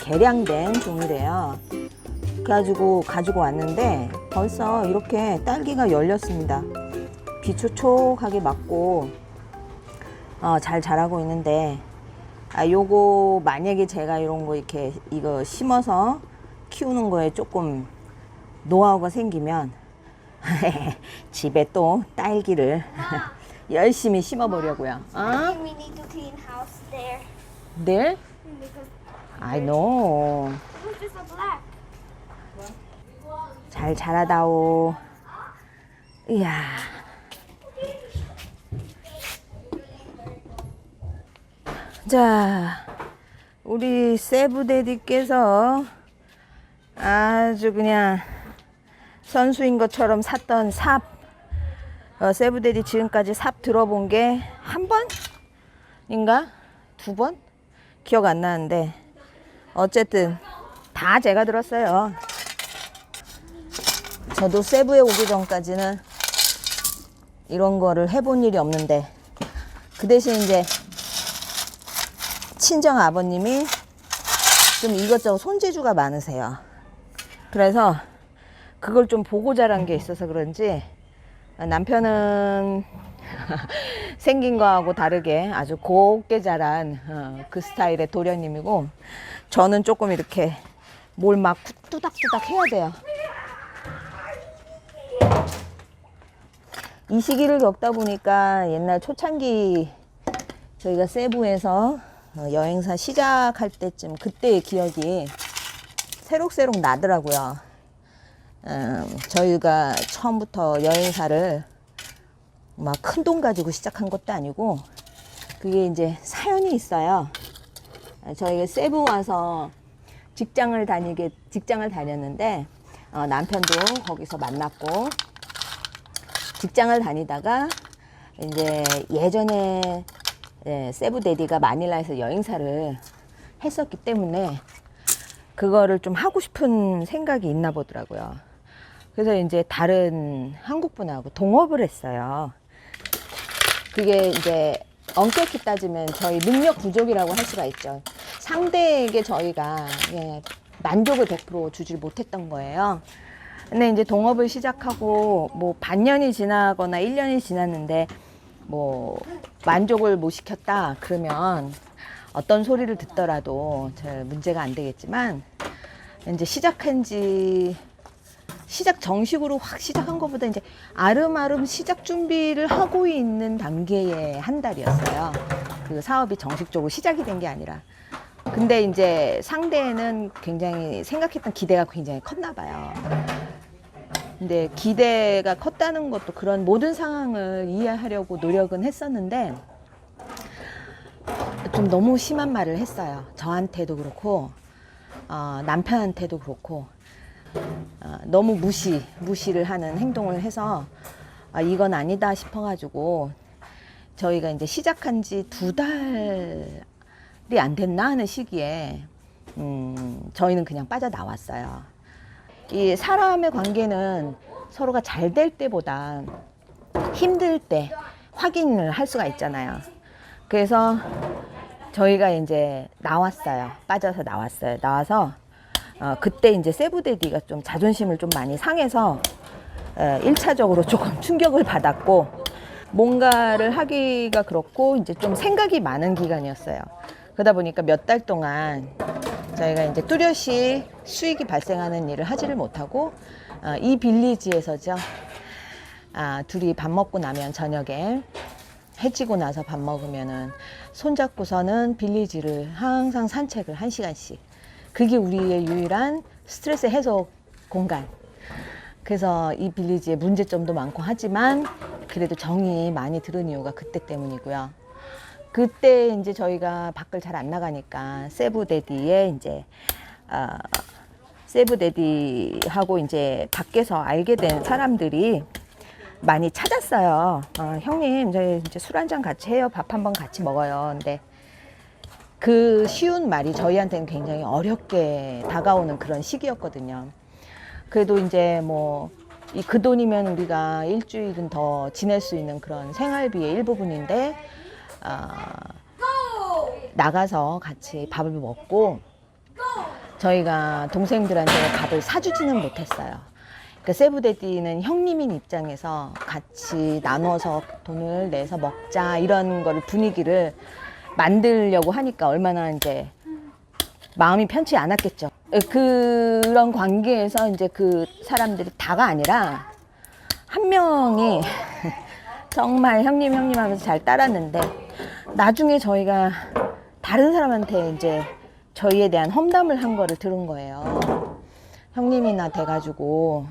개량된 종이래요. 그래가지고 가지고 왔는데 벌써 이렇게 딸기가 열렸습니다. 비 촉촉하게 맞고 잘 자라고 있는데, 요거 만약에 제가 이런 거 이렇게 이거 심어서 키우는 거에 조금 노하우가 생기면 집에 또 딸기를 열심히 심어보려고요. I think we need to clean house there. There? Because I know. it was just a black. 잘 자라다오. 이야. 자, 우리 세부데디께서 아주 그냥 선수인 것처럼 샀던 삽, 세부데디 지금까지 삽 들어본 게 한 번인가? 두 번? 기억 안 나는데 어쨌든 다 제가 들었어요. 저도 세부에 오기 전까지는 이런 거를 해본 일이 없는데, 그 대신 이제 친정 아버님이 좀 이것저것 손재주가 많으세요. 그래서 그걸 좀 보고 자란 게 있어서 그런지 남편은 생긴 거하고 다르게 아주 곱게 자란 그 스타일의 도련님이고, 저는 조금 이렇게 뭘 막 뚜닥뚜닥 해야 돼요. 이 시기를 겪다 보니까 옛날 초창기 저희가 세부에서 여행사 시작할 때쯤 그때의 기억이 새록새록 나더라고요. 저희가 처음부터 여행사를 막 큰 돈 가지고 시작한 것도 아니고, 그게 이제 사연이 있어요. 저희가 세부 와서 직장을 다녔는데, 남편도 거기서 만났고, 직장을 다니다가 이제 예전에 세부데디가 마닐라에서 여행사를 했었기 때문에 그거를 좀 하고 싶은 생각이 있나 보더라고요. 그래서 이제 다른 한국 분하고 동업을 했어요. 그게 이제 엄격히 따지면 저희 능력 부족이라고 할 수가 있죠. 상대에게 저희가 만족을 100% 주질 못했던 거예요. 근데 이제 동업을 시작하고 뭐 반년이 지나거나 1년이 지났는데 뭐 만족을 못 시켰다 그러면 어떤 소리를 듣더라도 잘 문제가 안 되겠지만, 이제 시작 정식으로 확 시작한 것보다 이제 아름아름 시작 준비를 하고 있는 단계의 한 달이었어요. 그 사업이 정식적으로 시작이 된 게 아니라. 근데 이제 상대는 굉장히 생각했던 기대가 굉장히 컸나 봐요. 근데 기대가 컸다는 것도 그런 모든 상황을 이해하려고 노력은 했었는데, 좀 너무 심한 말을 했어요. 저한테도 그렇고 남편한테도 그렇고, 너무 무시를 하는 행동을 해서 이건 아니다 싶어가지고, 저희가 이제 시작한 지 2달이 안 됐나 하는 시기에 저희는 그냥 빠져나왔어요. 이 사람의 관계는 서로가 잘 될 때보다 힘들 때 확인을 할 수가 있잖아요. 그래서 저희가 이제 나왔어요. 빠져서 나왔어요. 나와서 그때 이제 세부데디가 좀 자존심을 좀 많이 상해서 1차적으로 조금 충격을 받았고, 뭔가를 하기가 그렇고 이제 좀 생각이 많은 기간이었어요. 그러다 보니까 몇 달 동안 저희가 이제 뚜렷이 수익이 발생하는 일을 하지를 못하고, 이 빌리지에서죠. 둘이 밥 먹고 나면 저녁에 해지고 나서 밥 먹으면은 손잡고서는 빌리지를 항상 산책을 1시간씩. 그게 우리의 유일한 스트레스 해소 공간. 그래서 이 빌리지의 문제점도 많고 하지만 그래도 정이 많이 들은 이유가 그때 때문이고요. 그때 이제 저희가 밖을 잘 안 나가니까 세부데디에 이제 세부데디하고 이제 밖에서 알게 된 사람들이 많이 찾았어요. 형님, 저희 이제 술 한잔 같이 해요. 밥 한번 같이 먹어요. 근데 그 쉬운 말이 저희한테는 굉장히 어렵게 다가오는 그런 시기였거든요. 그래도 이제 뭐 그 돈이면 우리가 일주일은 더 지낼 수 있는 그런 생활비의 일부분인데, 나가서 같이 밥을 먹고 저희가 동생들한테 밥을 사주지는 못했어요. 그러니까 세부데디는 형님인 입장에서 같이 나눠서 돈을 내서 먹자 이런 거를 분위기를 만들려고 하니까 얼마나 이제 마음이 편치 않았겠죠. 그런 관계에서 이제 그 사람들이 다가 아니라 한 명이 정말 형님 하면서 잘 따랐는데 나중에 저희가 다른 사람한테 이제 저희에 대한 험담을 한 거를 들은 거예요. 형님이나 돼가지고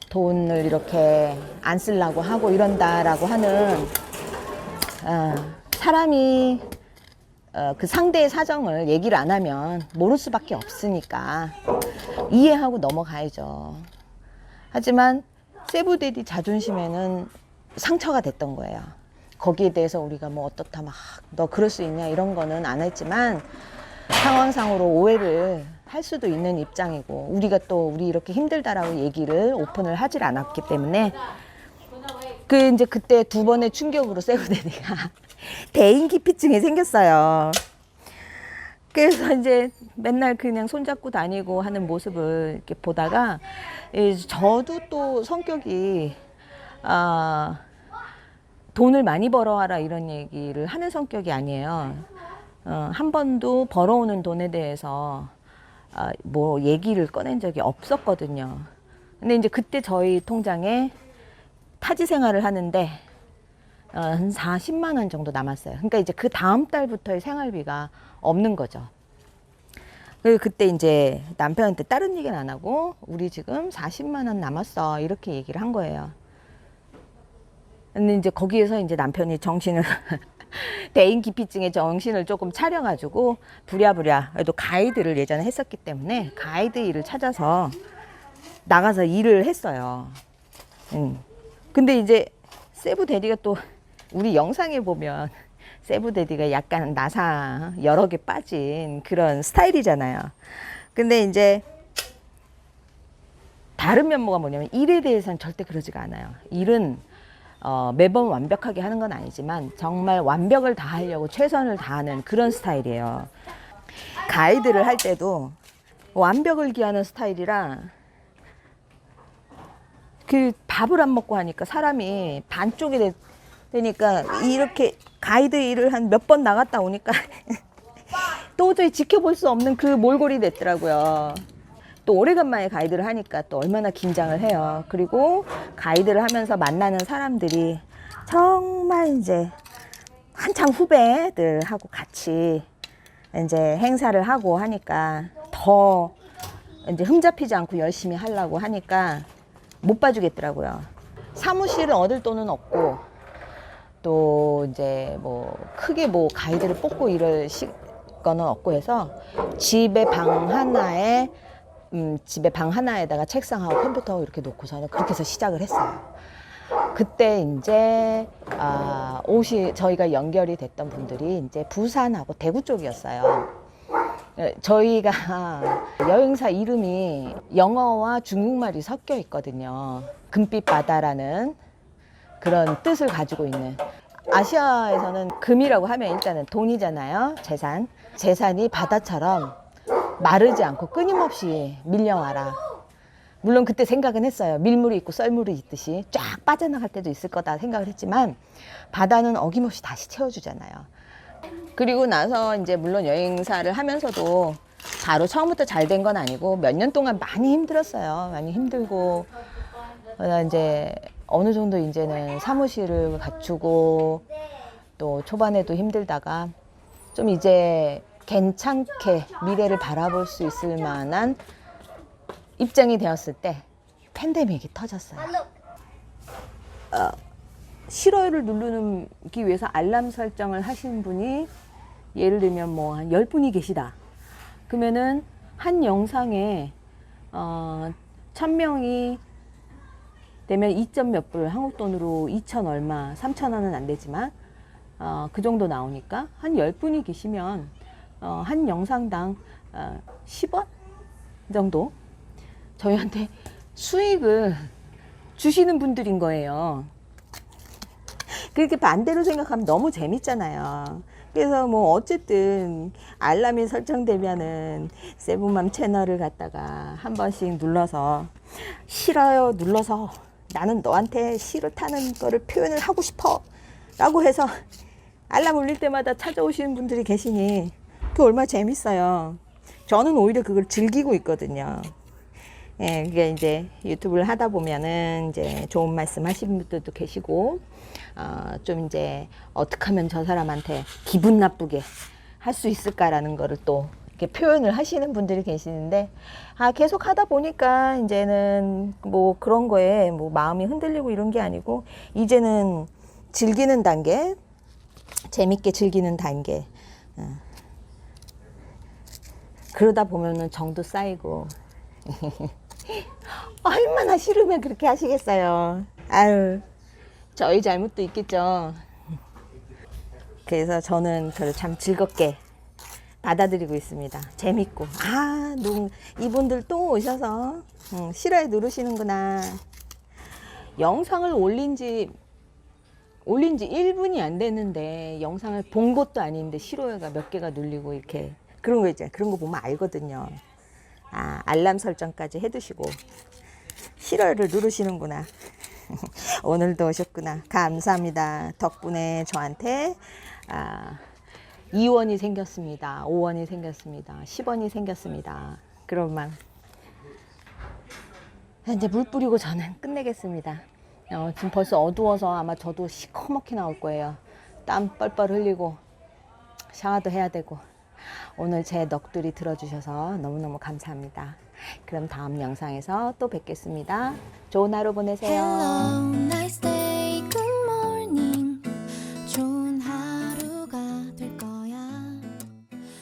돈을 이렇게 안 쓰려고 하고 이런다라고 하는 사람이 그 상대의 사정을 얘기를 안 하면 모를 수밖에 없으니까 이해하고 넘어가야죠. 하지만 세부데디 자존심에는 상처가 됐던 거예요. 거기에 대해서 우리가 뭐 어떻다 막 너 그럴 수 있냐 이런 거는 안 했지만 상황상으로 오해를 할 수도 있는 입장이고 우리가 또 우리 이렇게 힘들다라고 얘기를 오픈을 하질 않았기 때문에 그 이제 그때 두 번의 충격으로 세부데디가 대인기피증이 생겼어요. 그래서 이제 맨날 그냥 손잡고 다니고 하는 모습을 이렇게 보다가 저도 또 성격이 돈을 많이 벌어와라 이런 얘기를 하는 성격이 아니에요. 한 번도 벌어오는 돈에 대해서 뭐 얘기를 꺼낸 적이 없었거든요. 근데 이제 그때 저희 통장에 타지 생활을 하는데 한 40만 원 정도 남았어요. 그러니까 이제 그 다음 달부터의 생활비가 없는 거죠. 그리고 그때 이제 남편한테 다른 얘기는 안 하고 우리 지금 40만 원 남았어 이렇게 얘기를 한 거예요. 근데 이제 거기에서 이제 남편이 정신을 대인기피증에 정신을 조금 차려가지고 부랴부랴 그래도 가이드를 예전에 했었기 때문에 가이드 일을 찾아서 나가서 일을 했어요. 근데 이제 세부데디가 또 우리 영상에 보면 세부데디가 약간 나사 여러 개 빠진 그런 스타일이잖아요. 근데 이제 다른 면모가 뭐냐면 일에 대해서는 절대 그러지가 않아요. 일은 매번 완벽하게 하는 건 아니지만 정말 완벽을 다하려고 최선을 다하는 그런 스타일이에요. 가이드를 할 때도 완벽을 기하는 스타일이라 그 밥을 안 먹고 하니까 사람이 반쪽이 되니까 이렇게 가이드 일을 한 몇 번 나갔다 오니까 도저히 지켜볼 수 없는 그 몰골이 됐더라고요. 또 오래간만에 가이드를 하니까 또 얼마나 긴장을 해요. 그리고 가이드를 하면서 만나는 사람들이 정말 이제 한창 후배들하고 같이 이제 행사를 하고 하니까 더 이제 흠잡히지 않고 열심히 하려고 하니까 못 봐주겠더라고요. 사무실을 얻을 돈은 없고 또 이제 뭐 크게 뭐 가이드를 뽑고 이럴 거는 없고 해서 집에 방 하나에다가 책상하고 컴퓨터하고 이렇게 놓고서는 그렇게 해서 시작을 했어요. 그때 이제 저희가 연결이 됐던 분들이 이제 부산하고 대구 쪽이었어요. 저희가 여행사 이름이 영어와 중국말이 섞여 있거든요. 금빛 바다라는 그런 뜻을 가지고 있는. 아시아에서는 금이라고 하면 일단은 돈이잖아요. 재산이 바다처럼 마르지 않고 끊임없이 밀려와라. 물론 그때 생각은 했어요. 밀물이 있고 썰물이 있듯이 쫙 빠져나갈 때도 있을 거다 생각을 했지만 바다는 어김없이 다시 채워주잖아요. 그리고 나서 이제 물론 여행사를 하면서도 바로 처음부터 잘 된 건 아니고 몇 년 동안 많이 힘들었어요. 많이 힘들고 이제 어느 정도 이제는 사무실을 갖추고 또 초반에도 힘들다가 좀 이제 괜찮게 미래를 바라볼 수 있을 만한 입장이 되었을 때 팬데믹이 터졌어요. 싫어요를 누르기 위해서 알람 설정을 하신 분이 예를 들면 뭐 한 10분이 계시다. 그러면은 한 영상에 1000명이 되면 2점 몇 불, 한국 돈으로 2천 얼마, 3천 원은 안 되지만 그 정도 나오니까 한 10분이 계시면 한 영상당 10원 정도 저희한테 수익을 주시는 분들인 거예요. 그렇게 반대로 생각하면 너무 재밌잖아요. 그래서 뭐 어쨌든 알람이 설정되면은 세븐맘 채널을 갖다가 한 번씩 눌러서 싫어요 눌러서 나는 너한테 싫다는 거를 표현을 하고 싶어 라고 해서 알람 울릴 때마다 찾아오시는 분들이 계시니 그 얼마나 재밌어요. 저는 오히려 그걸 즐기고 있거든요. 예, 그게 이제 유튜브를 하다 보면은 이제 좋은 말씀 하시는 분들도 계시고, 좀 이제 어떻게 하면 저 사람한테 기분 나쁘게 할 수 있을까라는 거를 또 이렇게 표현을 하시는 분들이 계시는데, 계속 하다 보니까 이제는 뭐 그런 거에 뭐 마음이 흔들리고 이런 게 아니고, 이제는 즐기는 단계, 재밌게 즐기는 단계, 그러다 보면은 정도 쌓이고, 얼마나 싫으면 그렇게 하시겠어요. 아유, 저희 잘못도 있겠죠. 그래서 저는 그걸 참 즐겁게 받아들이고 있습니다. 재밌고. 이분들 또 오셔서 싫어요 누르시는구나. 영상을 올린 지 1분이 안 됐는데 영상을 본 것도 아닌데 싫어요가 몇 개가 눌리고 이렇게 그런 거 있잖아요. 그런 거 보면 알거든요. 알람 설정까지 해두시고 싫어요를 누르시는구나. 오늘도 오셨구나. 감사합니다. 덕분에 저한테 2원이 생겼습니다. 5원이 생겼습니다. 10원이 생겼습니다. 그런 마음. 이제 물 뿌리고 저는 끝내겠습니다. 지금 벌써 어두워서 아마 저도 시커멓게 나올 거예요. 땀 뻘뻘 흘리고 샤워도 해야 되고. 오늘 제 넋두리 들어주셔서 너무너무 감사합니다. 그럼 다음 영상에서 또 뵙겠습니다. 좋은 하루 보내세요. Hello, nice day.